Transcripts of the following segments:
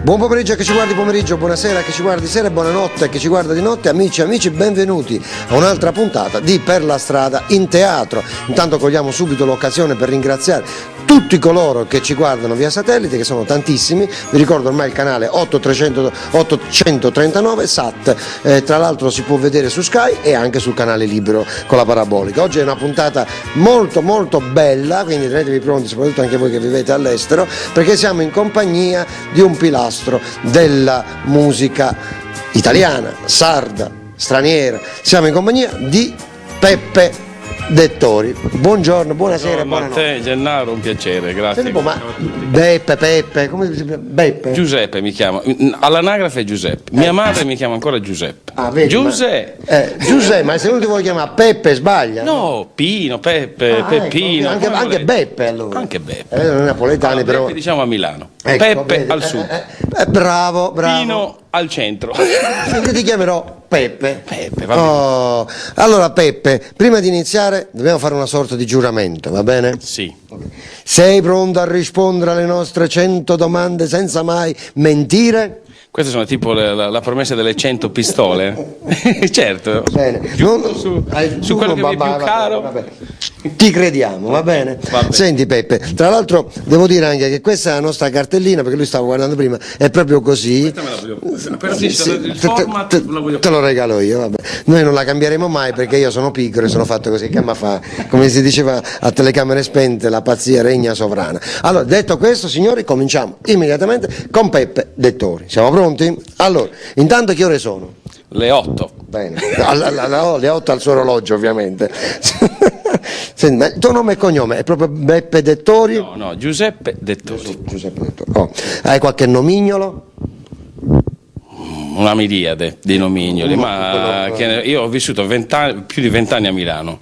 Buon pomeriggio a chi ci guardi pomeriggio, buonasera a chi ci guardi sera e buonanotte a chi ci guarda di notte. Amici e amici, benvenuti a un'altra puntata di Per la Strada in Teatro. Intanto cogliamo subito l'occasione per ringraziare tutti coloro che ci guardano via satellite, che sono tantissimi. Vi ricordo ormai il canale 839 SAT, tra l'altro si può vedere su Sky e anche sul canale libero con la parabolica. Oggi è una puntata molto molto bella, quindi tenetevi pronti, soprattutto anche voi che vivete all'estero, perché siamo in compagnia di un pilastro della musica italiana, sarda, straniera. Siamo in compagnia di Peppe Dettori. Buongiorno, buonasera, buonanotte. A te Gennaro, un piacere, grazie. Senti, ma Peppe, come si chiama? Beppe? Giuseppe mi chiama, all'anagrafe è Giuseppe. Mia madre mi chiama ancora Giuseppe. Ah, vedi, Giuseppe. Giuseppe, ma se uno ti vuole chiamare Peppe sbaglia? No, Pino, Peppe, Peppino. Ecco, anche Beppe allora. Anche Beppe. Noi napoletani però. Beppe diciamo a Milano. Ecco, Peppe vedi, al sud. Bravo. Pino al centro. Quindi ti chiamerò Peppe. Peppe, va bene. Allora Peppe, prima di iniziare dobbiamo fare una sorta di giuramento, va bene? Sì. Sei pronto a rispondere alle nostre 100 domande senza mai mentire? Queste sono tipo la promessa delle 100 pistole. Certo. Bene. Su quello che mi è più caro. Vabbè. Ti crediamo, va bene? Va bene. Senti Peppe, tra l'altro devo dire anche che questa è la nostra cartellina, perché lui stava guardando prima, è proprio così. Il format lo voglio. Te lo regalo io, vabbè. Noi non la cambieremo mai perché io sono piccolo e sono fatto così, che ma fa? Come si diceva a telecamere spente, la pazzia regna sovrana. Allora, detto questo, signori, cominciamo immediatamente con Peppe Dettori. Siamo pronti? Allora, intanto che ore sono? Le 8. Bene, le 8 al suo orologio ovviamente. Senti, ma il tuo nome e cognome è proprio Beppe Dettori? No, Giuseppe Dettori. Giuseppe Dettori. Oh. Hai qualche nomignolo? Una miriade di nomignoli, ma io ho vissuto più di 20 anni a Milano.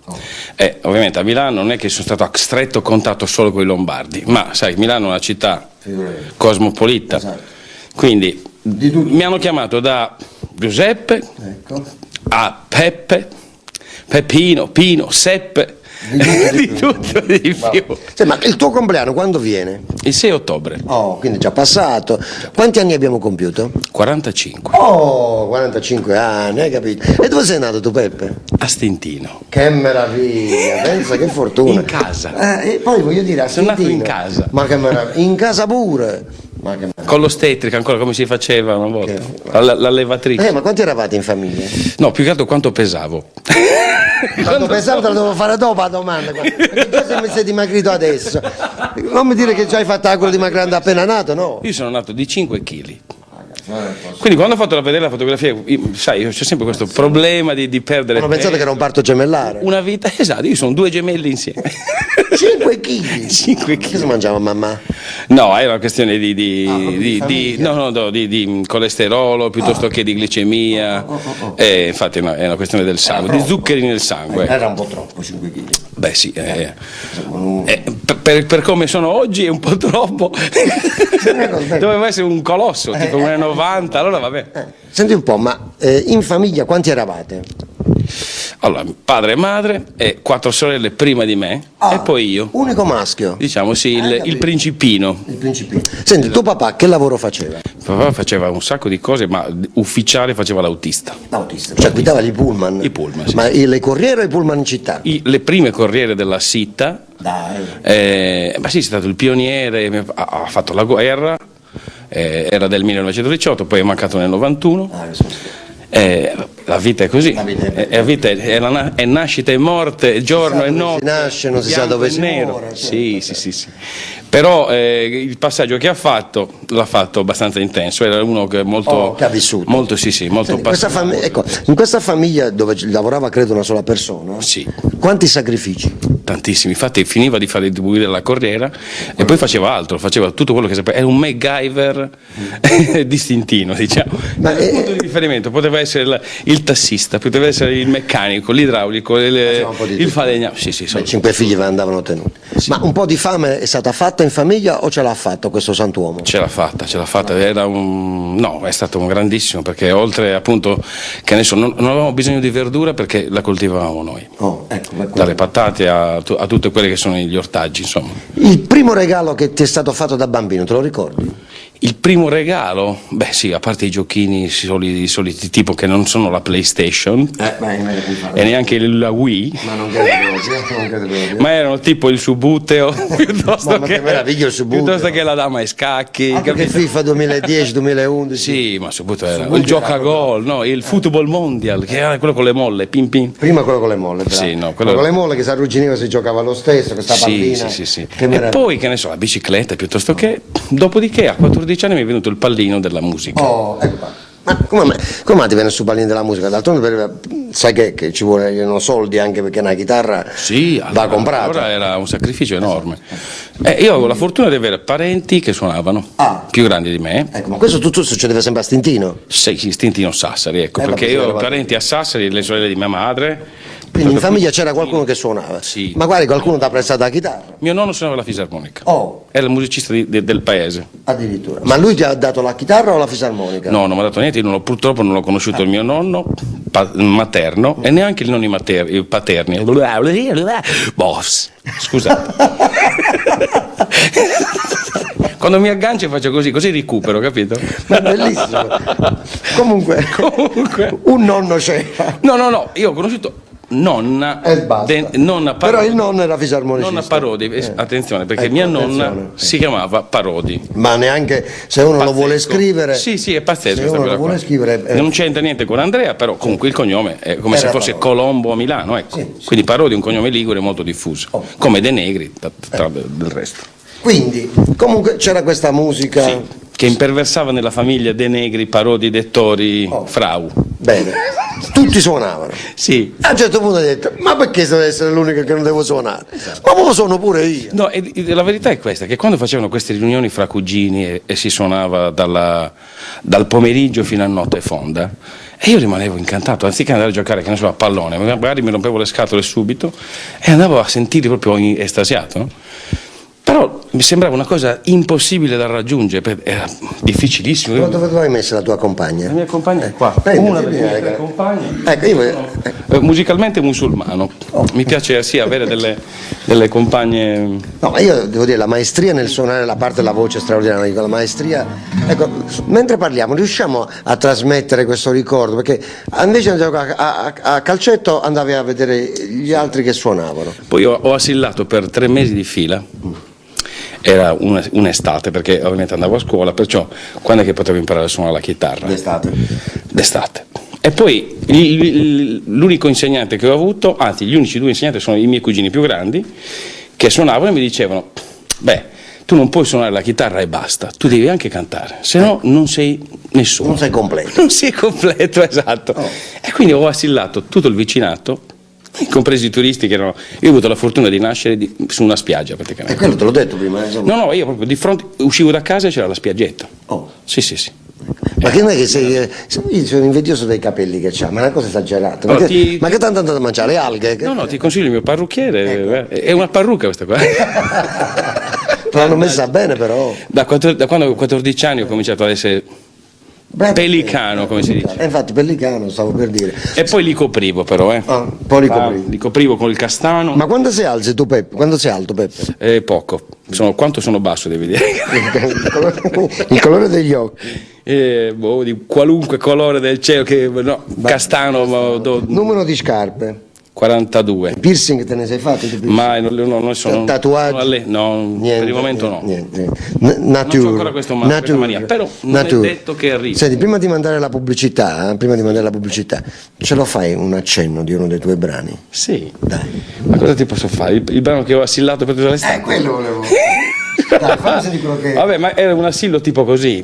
E ovviamente a Milano non è che sono stato a stretto contatto solo con i lombardi, ma sai, Milano è una città cosmopolita. Esatto. Quindi mi hanno chiamato da Giuseppe a Peppe, Peppino, Pino, Seppe, di tutto e di più. Ma il tuo compleanno quando viene? Il 6 ottobre. Oh, quindi già passato. Quanti anni abbiamo compiuto? 45. Oh, 45 anni, hai capito? E dove sei nato tu, Peppe? A Stintino. Che meraviglia, pensa che fortuna. In casa. E poi voglio dire, a Sono nato Stintino. in casa. Ma che meraviglia, in casa pure. Ma che meraviglia. Con l'ostetrica ancora come si faceva una volta. L'allevatrice. Ma quanti eravate in famiglia? No, più che altro quanto pesavo. Quando pensavo te lo devo fare dopo la domanda, perché già sei dimagrito adesso. Non mi dire che già hai fatto quello dimagrando appena nato, no? Io sono nato di 5 kg. Quindi quando ho fatto vedere la fotografia, sai, c'è sempre questo problema di perdere. Hanno pensato che era un parto gemellare. Una vita, esatto, io sono 2 gemelli insieme. 5 kg? 5 kg. Che si mangiava mamma? No, è una questione di colesterolo piuttosto che di glicemia. Infatti no, è una questione del sangue, di zuccheri nel sangue. Era un po' troppo 5 kg. Beh sì, per come sono oggi è un po' troppo. Doveva essere un colosso, tipo 1,90, allora vabbè. Senti un po', ma in famiglia quanti eravate? Allora, padre e madre e 4 sorelle prima di me e poi io. Unico maschio? Diciamo sì, il principino. Il principino. Senti, tuo papà che lavoro faceva? Papà faceva un sacco di cose, ma ufficiale faceva l'autista. L'autista, cioè guidava i pullman? I pullman, sì. Ma le corriere o i pullman in città? Le prime corriere della Sitta. Dai. Ma sì, è stato il pioniere, ha fatto la guerra, era del 1918, poi è mancato nel 91. La vita è così, la vita è nascita e morte, giorno e notte, si nasce, non si sa dove si muore. Sì. Però il passaggio che ha fatto l'ha fatto abbastanza intenso, era uno che molto che ha vissuto. Molto ecco, in questa famiglia dove lavorava credo una sola persona, sì. Quanti sacrifici? Tantissimi, infatti finiva di fare distribuire la corriera e poi faceva altro, faceva tutto quello che sapeva, era un MacGyver distintino, diciamo. Ma il punto di riferimento poteva essere il tassista, poteva essere il meccanico, l'idraulico, il falegname. Sì, 5 figli andavano tenuti. Sì. Ma un po' di fame è stata fatta in famiglia o ce l'ha fatto questo santuomo? Ce l'ha fatta, è stato un grandissimo, perché oltre appunto che adesso non avevamo bisogno di verdura perché la coltivavamo noi. Dalle patate a tutte quelle che sono gli ortaggi, insomma. Il primo regalo che ti è stato fatto da bambino, te lo ricordi? Il primo regalo, beh sì, a parte i giochini i soliti tipo che non sono la PlayStation e neanche la Wii, Ma non credo proprio. ma erano tipo il Subuteo piuttosto, Ma che meraviglia il Subuteo. piuttosto che la dama ai scacchi. Anche che FIFA 2010, 2011. Sì, ma Subuteo era il gioca-gol, no, il Football Mondial, che era quello con le molle, pim pim. Prima quello con le molle, bravo. Sì, no, quello con le molle che si arrugginiva, si giocava lo stesso, questa pallina. Sì. Che E meraviglia. poi, che ne so, la bicicletta piuttosto che. Dopodiché, a 14 anni mi è venuto il pallino della musica. Oh, ecco qua. Ma come mai ti viene su pallino della musica? D'altronde sai che ci vogliono soldi anche perché una chitarra Sì, va comprata. allora era un sacrificio enorme. Io avevo la fortuna di avere parenti che suonavano, più grandi di me. Ecco, ma questo tutto succedeva sempre a Stintino. Sì, Stintino Sassari, ecco, perché vabbè, io sì, ho parenti a Sassari, le sorelle di mia madre. Quindi in famiglia c'era qualcuno che suonava. Sì. Ma guardi, qualcuno ti ha prestato la chitarra. Mio nonno suonava la fisarmonica. Oh, Era il musicista del paese. addirittura. Ma lui ti ha dato la chitarra o la fisarmonica? No, non mi ha dato niente, io purtroppo non ho conosciuto il mio nonno materno e neanche i nonni paterni. Boss, scusate. Quando mi aggancio faccio così recupero, capito? Ma è bellissimo. Comunque, un nonno c'era. No, io ho conosciuto nonna, E basta. nonna Però il nonno era fisarmonicista. nonna Parodi, attenzione, perché Ecco, mia nonna attenzione. si chiamava Parodi. Ma neanche se uno lo vuole Pazzesco. scrivere. Sì, è pazzesco Se questa uno cosa lo vuole qua. scrivere. Non c'entra niente con Andrea, però comunque il cognome è come Era se fosse Parodi. Colombo a Milano, ecco. Sì. Quindi Parodi è un cognome ligure molto diffuso, come De Negri, tra del resto. Quindi, comunque c'era questa musica. Sì, che imperversava nella famiglia De Negri, Parodi, Dettori, Frau. Bene. Tutti suonavano. Sì. A un certo punto hai detto, ma perché devo essere l'unico che non devo suonare? Ma me lo suono pure io. No, e la verità è questa, che quando facevano queste riunioni fra cugini e si suonava dal pomeriggio fino a notte fonda, e io rimanevo incantato, anziché andare a giocare, che ne so, a pallone, magari mi rompevo le scatole subito e andavo a sentire proprio estasiato, no? Però mi sembrava una cosa impossibile da raggiungere, era difficilissimo. Ma dove hai messo la tua compagna? La mia compagna è qua, Prendi, una delle mie prendi, tre compagne. Ecco, io Musicalmente musulmano, mi piace sì avere delle compagne. no, ma io devo dire, la maestria nel suonare la parte della voce è straordinaria, dico, la maestria. Ecco, mentre parliamo, riusciamo a trasmettere questo ricordo? Perché invece di giocare a calcetto andavi a vedere gli altri che suonavano. Poi ho assillato per 3 mesi di fila. Era un'estate, perché ovviamente andavo a scuola, perciò quando è che potevo imparare a suonare la chitarra? D'estate. E poi l'unico insegnante che ho avuto, anzi gli unici 2 insegnanti sono i miei cugini più grandi, che suonavano e mi dicevano, beh, tu non puoi suonare la chitarra e basta, tu devi anche cantare, se no non sei nessuno. Non sei completo. Non sei completo, esatto. E quindi ho assillato tutto il vicinato, compresi i turisti che erano. Io ho avuto la fortuna di nascere su una spiaggia E praticamente. quello te l'ho detto prima, insomma. No, io proprio di fronte, uscivo da casa e c'era la spiaggetta. Oh. Sì. Ma che non è che sei. Io sono invidioso dei capelli che c'ha, ma è una cosa esagerata. Allora, Ma che tanto andate a mangiare le alghe? No, ti consiglio il mio parrucchiere, è una parrucca questa qua. L'hanno messa bene però. Da quando avevo 14 anni ho cominciato ad essere pelicano, come si dice. Infatti pelicano, stavo per dire. E poi li coprivo però, Poi li coprivi. Li coprivo con il castano. Ma quando sei alto tu, Peppe? Quando sei alto, Peppe? Poco. Quanto sono basso, devi dire. Il colore degli occhi. Di qualunque colore del cielo, castano, Numero di scarpe. 42. Piercing te ne sei fatti? Mai, non sono. Tatuaggi? No, Niente, per il momento no. Niente. Non c'ho ancora questa mania, però non è detto che arrivi. Senti, prima di mandare la pubblicità, ce lo fai un accenno di uno dei tuoi brani? Sì. Dai. Ma cosa ti posso fare? Il brano che ho assillato per tutta l'estate? Quello volevo. Dai, fammi sentire quello che. Vabbè, ma era un assillo tipo così.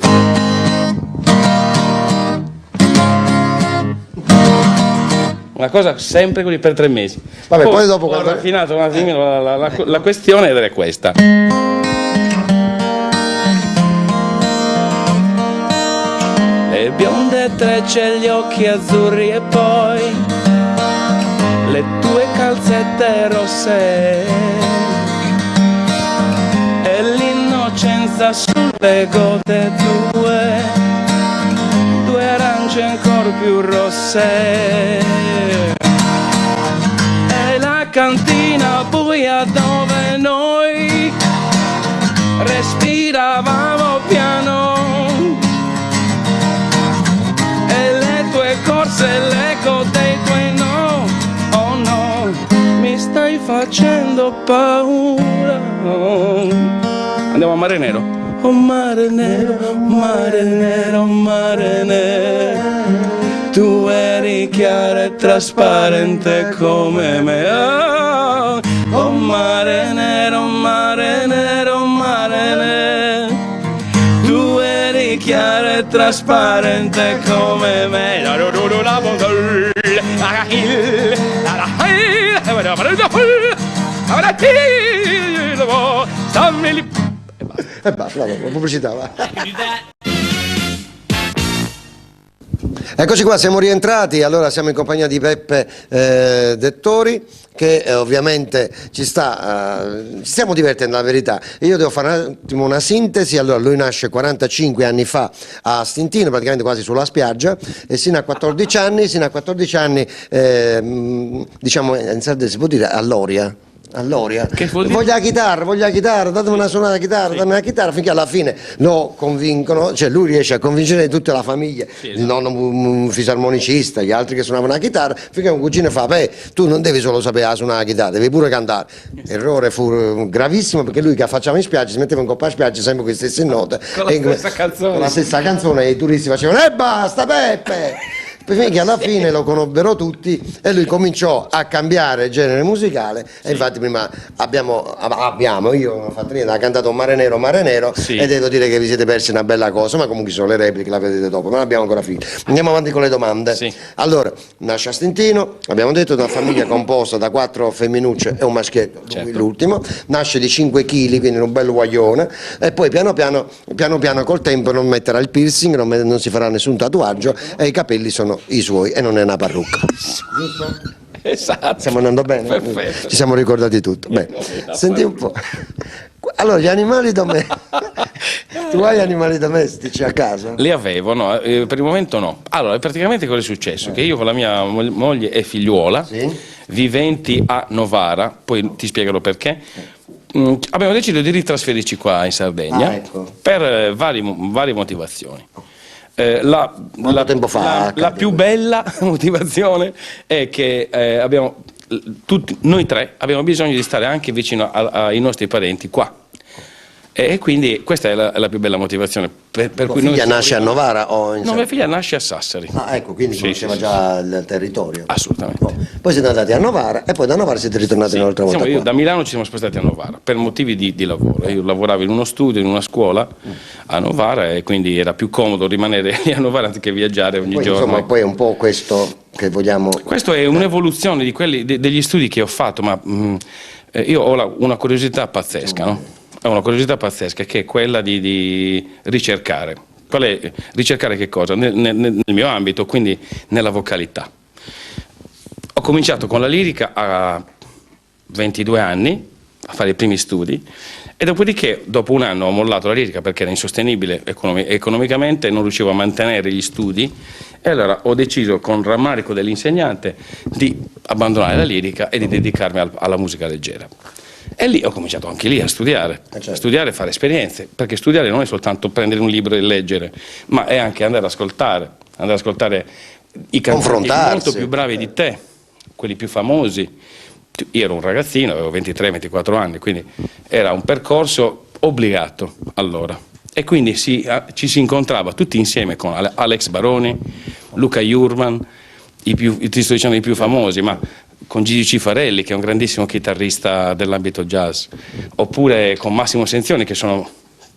Una cosa sempre così per 3 mesi. Vabbè, poi dopo ho quando. raffinato un attimino la questione ed è questa. Le bionde trecce, gli occhi azzurri e poi le tue calzette rosse e l'innocenza sulle gote tue, 2 arance ancora più rosse e la cantina buia dove noi respiravamo piano facendo paura. Andiamo a Mare Nero. Oh mare nero, mare nero, mare nero, tu eri chiara e trasparente come me. Oh mare nero, mare nero, mare nero, tu eri chiara e trasparente come me. E basta, la pubblicità va. Eccoci qua, siamo rientrati, allora siamo in compagnia di Peppe Dettori che ovviamente ci stiamo divertendo, la verità. Io devo fare un attimo una sintesi. Allora lui nasce 45 anni fa a Stintino, praticamente quasi sulla spiaggia, e sino a 14 anni, diciamo in Sardegna si può dire all'Oria. Allora, voglio la chitarra, datemi una suonata chitarra, dammi una chitarra, finché alla fine lo convincono, cioè lui riesce a convincere tutta la famiglia, il nonno un fisarmonicista, gli altri che suonavano la chitarra, finché un cugino fa, beh, tu non devi solo sapere suonare la chitarra, devi pure cantare. Errore fu gravissimo, perché lui che affacciava in spiaggia si metteva in coppa a spiaggia sempre con le stesse note, con la stessa canzone, e i turisti facevano, basta Peppe! Finché alla fine lo conobbero tutti e lui cominciò a cambiare genere musicale, e infatti prima io ho fatto niente, ha cantato Mare Nero, e devo dire che vi siete persi una bella cosa, ma comunque sono le repliche, la vedete dopo, ma non abbiamo ancora finito. Andiamo avanti con le domande. Allora, nasce a Stintino, abbiamo detto, da una famiglia composta da 4 femminucce e un maschietto, l'ultimo, nasce di 5 kg, quindi un bel guaglione, e poi piano piano col tempo non metterà il piercing, non si farà nessun tatuaggio, e i capelli sono i suoi e non è una parrucca. Giusto? Esatto. Stiamo andando bene? Perfetto. Ci siamo ricordati tutto. Bene. Senti un po'. Allora, gli animali domestici. Tu hai animali domestici a casa? Li avevo, no, per il momento no. Allora, praticamente cosa è successo? Che io con la mia moglie e figliuola, viventi a Novara, poi ti spiegherò perché, abbiamo deciso di ritrasferirci qua in Sardegna per varie motivazioni. Quanto tempo fa? La più bella motivazione è che noi tre abbiamo bisogno di stare anche vicino ai nostri parenti qua, e quindi questa è la più bella motivazione per cui figlia nasce a Novara o in no, mia figlia nasce a Sassari. Ecco, quindi conosceva già il territorio. Assolutamente. Poi siete andati a Novara e poi da Novara siete ritornati un'altra volta qua. Da Milano ci siamo spostati a Novara per motivi di lavoro. Io lavoravo in uno studio, in una scuola a Novara, e quindi era più comodo rimanere lì a Novara anziché viaggiare ogni giorno. Insomma, poi è un po' questo che vogliamo. Questo è un'evoluzione degli studi che ho fatto, ma io ho una curiosità pazzesca, no? Ho una curiosità pazzesca, che è quella di ricercare. Ricercare che cosa? Nel mio ambito, quindi nella vocalità. Ho cominciato con la lirica a 22 anni, a fare i primi studi, e dopodiché, dopo un anno, ho mollato la lirica perché era insostenibile economicamente, non riuscivo a mantenere gli studi, e allora ho deciso, con rammarico dell'insegnante, di abbandonare la lirica e di dedicarmi alla musica leggera. E lì ho cominciato anche lì a studiare, studiare e fare esperienze, perché studiare non è soltanto prendere un libro e leggere, ma è anche andare ad ascoltare i cantanti molto più bravi di te, quelli più famosi. Io ero un ragazzino, avevo 23-24 anni, quindi era un percorso obbligato allora. E quindi ci si incontrava tutti insieme con Alex Baroni, Luca Jurman, ti sto dicendo i più famosi, ma con Gigi Cifarelli, che è un grandissimo chitarrista dell'ambito jazz, oppure con Massimo Senzioni, che sono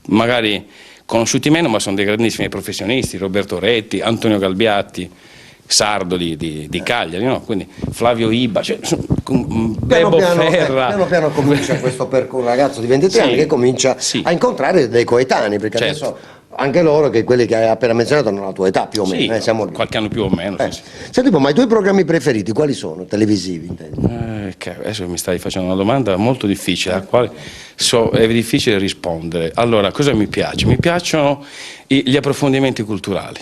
magari conosciuti meno, ma sono dei grandissimi professionisti, Roberto Retti, Antonio Galbiati, sardo di Cagliari, no? Quindi Flavio Iba, Bebo Ferra. Piano piano comincia questo percorso, un ragazzo di 23 anni che comincia a incontrare dei coetanei, perché adesso anche loro, che quelli che hai appena menzionato, hanno la tua età più o meno, siamo lì. Qualche anno più o meno. Senti, ma i tuoi programmi preferiti quali sono? Televisivi, intendi? Adesso mi stai facendo una domanda molto difficile, alla quale è difficile rispondere. Allora, cosa mi piace? Mi piacciono gli approfondimenti culturali.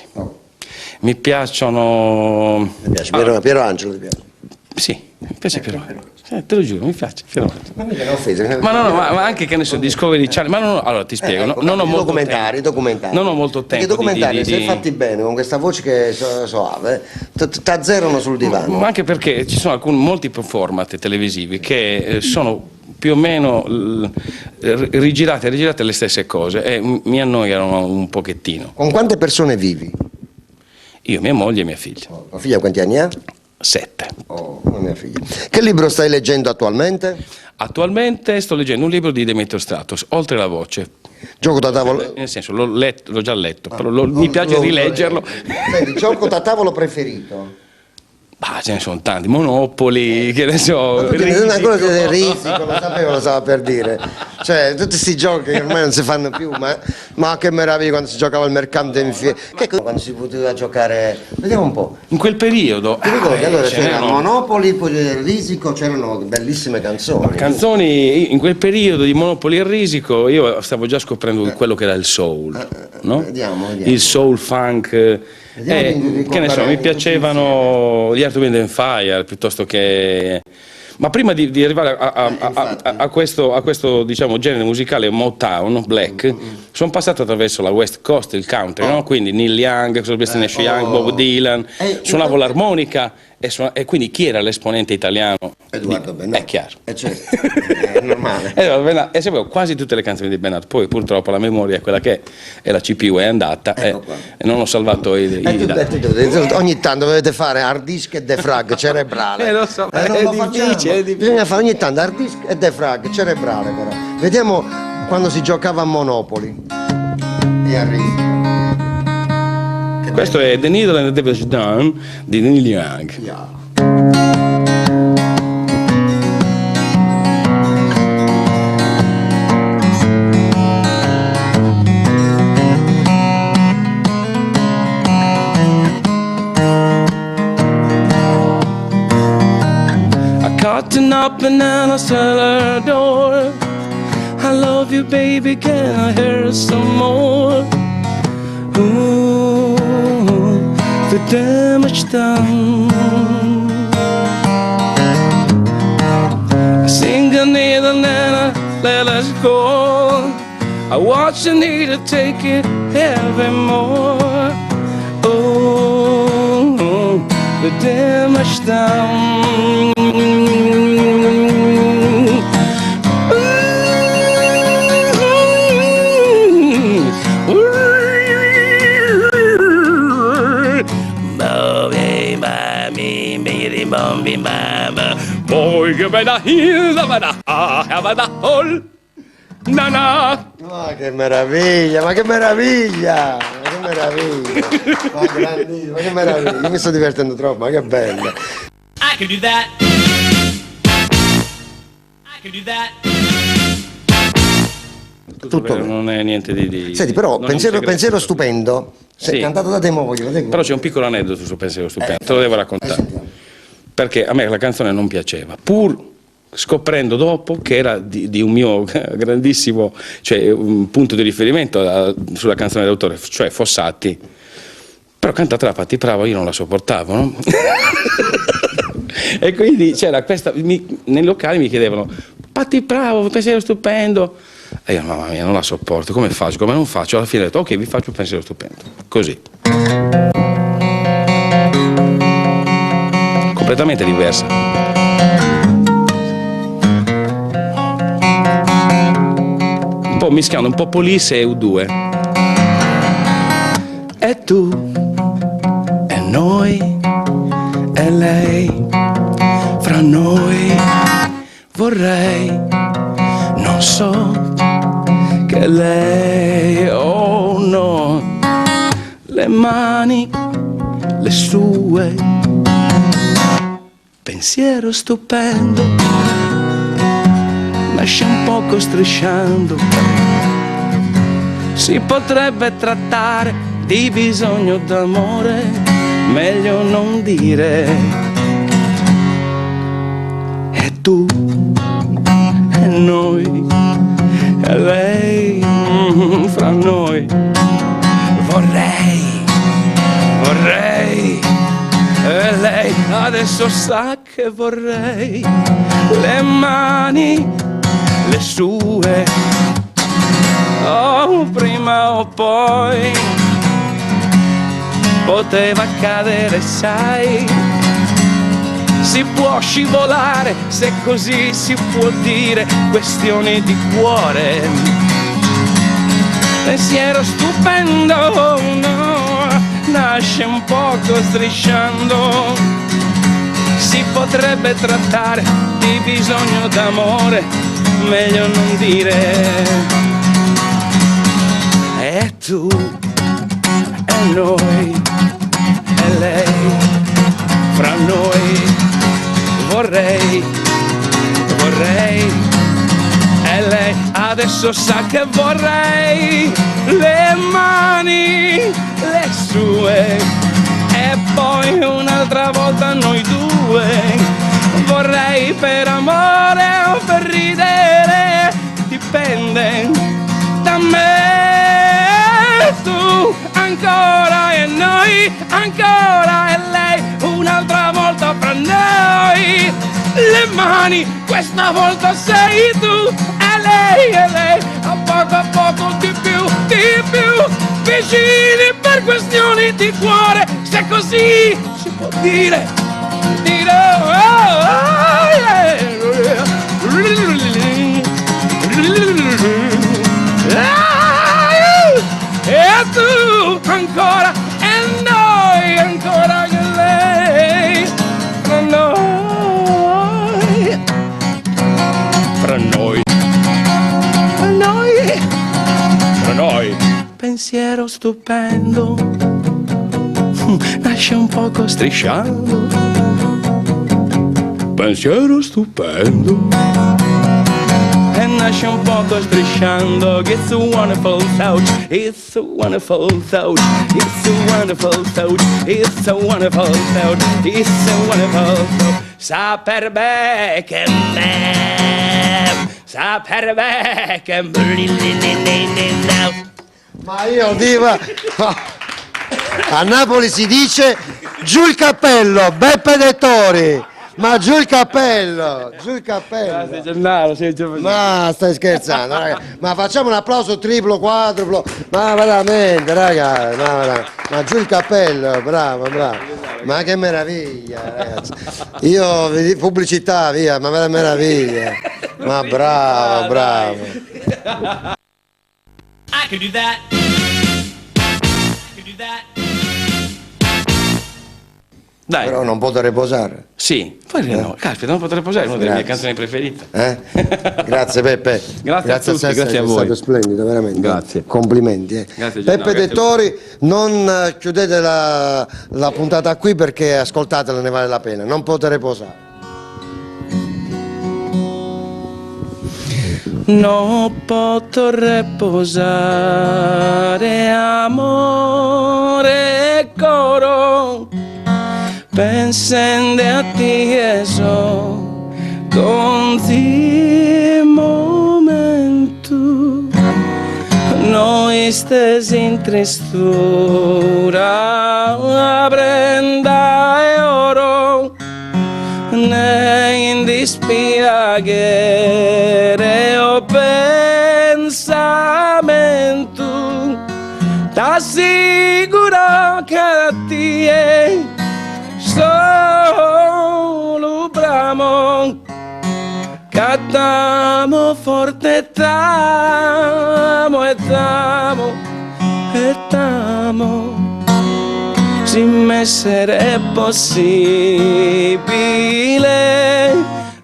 Mi piacciono... Piero Angelo ti piace? Sì, Mi piace Piero Angela. Te lo giuro, mi piace Piero Angela. Ma mica è un'offesa. Ma no, ma anche che ne so, Discovery Channel, ma no, allora ti spiego, Ecco, non ho molto documentari. Non ho molto tempo. Perché i documentari, se fatti bene, con questa voce che soave, t'azzerano sul divano. Ma anche perché ci sono molti format televisivi che sono più o meno rigirate le stesse cose e mi annoiano un pochettino. Con quante persone vivi? Io, mia moglie e mia figlia. Tua figlia quanti anni ha? 7. Mia figlia. Che libro stai leggendo attualmente? Attualmente sto leggendo un libro di Demetrio Stratos, Oltre la voce. Gioco da tavolo. Nel senso, l'ho già letto, però mi piace rileggerlo. Senti, gioco da tavolo preferito? Ce ne sono tanti, Monopoli, che ne so. Una cosa del Risico, lo stava per dire. Cioè, tutti questi giochi che ormai non si fanno più, ma che meraviglia quando si giocava al mercante in fiera. Quando si poteva giocare. Vediamo un po'. In quel periodo. Ti ricordi? Allora c'era Monopoli, poi del Risico, c'erano bellissime canzoni. Canzoni, in quel periodo di Monopoli e Risico, io stavo già scoprendo quello che era il soul, no? Vediamo. Il soul funk. Che ne so, mi piacevano gli Earth, Wind and Fire piuttosto che. Ma prima di arrivare a questo diciamo, genere musicale Motown, black, sono passato attraverso la West Coast, il country, no? Quindi Neil Young, Sebastian Young, Bob Dylan, suonavo l'armonica e quindi chi era l'esponente italiano? Edoardo Bennato. È chiaro. Certo, è normale. E sapevo quasi tutte le canzoni di Bennato, poi purtroppo la memoria è quella che è, e la CPU è andata e non ho salvato i dati. Ogni tanto dovete fare hard disk e defrag cerebrale. Lo so, è difficile. Bisogna fare ogni tanto hard disk e defrag cerebrale però. Vediamo quando si giocava a Monopoli. E a Risico. Questo è The Needle and the Devil's Done di Neil Young. Yeah. Cutting up banana cellar door. I love you, baby, can I hear some more? Ooh, the damage done. I sing a needle and I let us go. I watch the needle take it evermore. Oh, the damage done. Poi che me la hilda, me la hol, nana. Ma che meraviglia, ma che meraviglia, ma che meraviglia, ma grandissimo, ma che meraviglia, io mi sto divertendo troppo, ma che bello. I can do that. I can do that. Tutto non è niente di. Senti, però pensiero stupendo. Sei cantato da te moglie. Però c'è un piccolo aneddoto su Pensiero stupendo, te lo devo raccontare. Perché a me la canzone non piaceva, pur scoprendo dopo che era di un mio grandissimo, cioè un punto di riferimento sulla canzone d'autore, cioè Fossati. Però cantata da Patti Bravo io non la sopportavo, no? E quindi c'era questa, nei locali mi chiedevano Patti Bravo, Pensiero stupendo. E io, mamma mia, non la sopporto, come faccio? Come non faccio? Alla fine ho detto, ok, vi faccio un Pensiero stupendo. Così. Completamente diversa. Un po' mischiando un po' Police e U2. E tu, e noi, e lei, fra noi vorrei, non so che lei, oh no, le mani, le sue. Pensiero stupendo, nasce un poco strisciando, si potrebbe trattare di bisogno d'amore, meglio non dire. E tu, e noi, e lei, fra noi, vorrei, e lei adesso sa che vorrei le mani, le sue, oh, prima o poi poteva accadere, sai, si può scivolare, se così si può dire, questioni di cuore, pensiero stupendo, no, nasce un poco strisciando, si potrebbe trattare di bisogno d'amore, meglio non dire. E tu, e noi, e lei, fra noi, vorrei, e lei adesso sa che vorrei le mani, le sue, e poi un'altra volta noi due, vorrei per amore o per ridere, dipende da me, tu ancora e noi, ancora e lei, un'altra volta fra noi, le mani, questa volta sei tu e lei, a poco di più, vicini per questioni di cuore, se così si può dire, oh, yeah. E tu ancora e noi ancora che lei, fra noi, pensiero stupendo, nasce un poco strisciando, pensiero stupendo, e nasce un poco strisciando. It's a wonderful thought, it's a wonderful thought, it's a wonderful thought, it's a wonderful thought, it's a wonderful thought. Saper che Ma io diva, a Napoli si dice giù il cappello, Beppe Dettori, ma giù il cappello, giù il cappello. Grazie Gennaro, Ma stai scherzando, raga. Ma facciamo un applauso triplo, quadruplo, ma veramente, raga, ma giù il cappello, bravo. Ma che meraviglia, ragazzi. Io pubblicità, via, ma che meraviglia. Ma bravo. I could do that. I could do that. Dai. Però non potrei posare. Sì, poi no, caspita, non potrei posare, è una delle mie canzoni preferite. Grazie Peppe. Grazie a tutti, grazie a voi. È stato splendido, veramente. Grazie. Complimenti. Grazie, Gennaro, Peppe grazie Dettori, non chiudete la puntata qui perché ascoltatela, ne vale la pena. Non potrei posare. Non potrei posare, amore e coro, pensando a te e so, con ti momento, noi stesi in tristura, prenda e oro, ne in dispiacere o pensamento, t'assicuro che a te solo bramo, cantamo forte, tamo e tamo e tamo. Se m'essere possibile,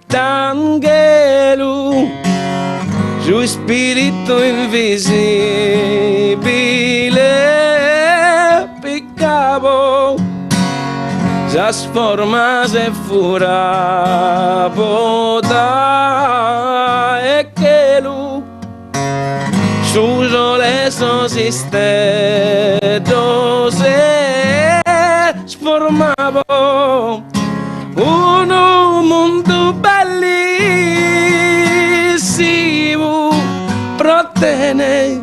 t'angelo, su spirito invisibile, piccavo, già sformase fura poda e che lui su sole sosiste dose sformavo un mondo bellissimo protene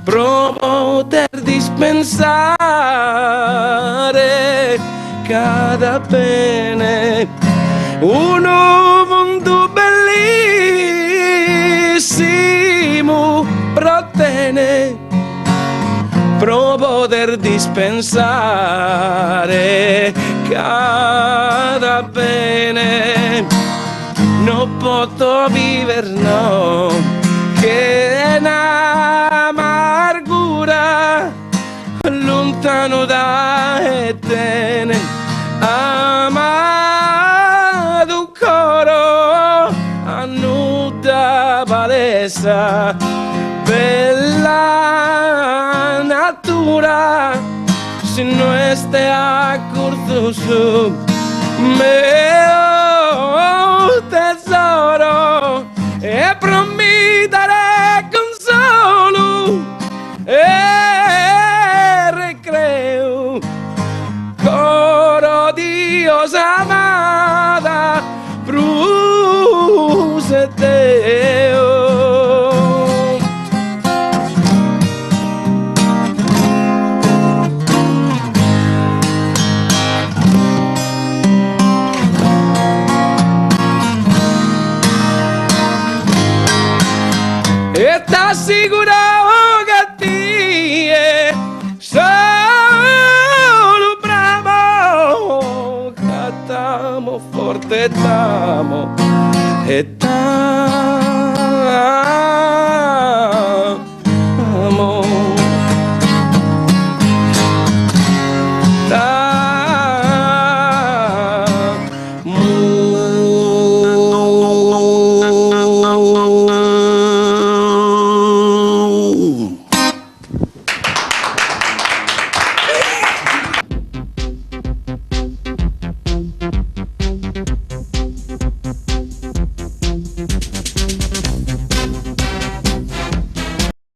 pro poter dispensare cada bene, uno mondo bellissimo protene, pro poter dispensare cada bene, non posso vivere no, che è un'amargura lontano da te, amato coro annuda palesa, bella natura si no esté accorto su mio tesoro e prometteré consolo e recreo coro Dios amada bruce Deo. Estás seguro que ti solo bravo, cantamos forte.